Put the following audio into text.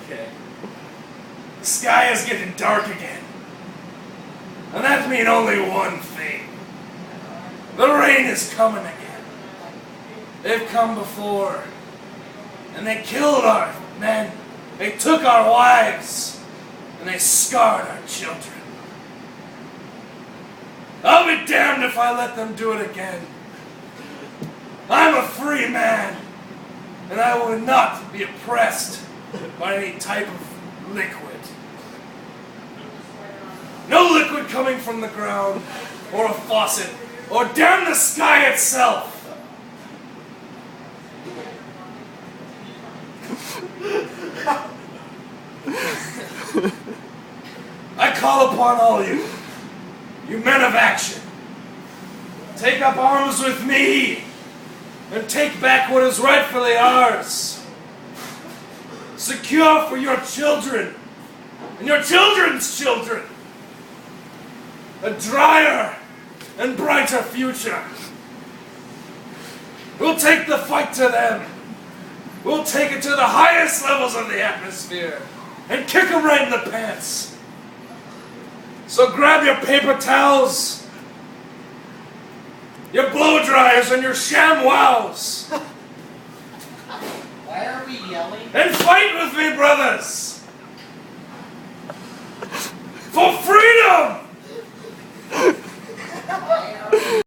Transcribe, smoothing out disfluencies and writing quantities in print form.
Okay. The sky is getting dark again. And that means only one thing. The rain is coming again. They've come before. And they killed our men. They took our wives. And they scarred our children. I'll be damned if I let them do it again. I'm a free man. And I will not be oppressed by any type of liquid. No liquid coming from the ground, or a faucet, or damn the sky itself! I call upon all you men of action, take up arms with me, and take back what is rightfully ours. Secure for your children, and your children's children, a drier and brighter future. We'll take the fight to them. We'll take it to the highest levels of the atmosphere and kick them right in the pants. So grab your paper towels, your blow dryers, and your sham wows. Why are we yelling? And fight with me, brothers!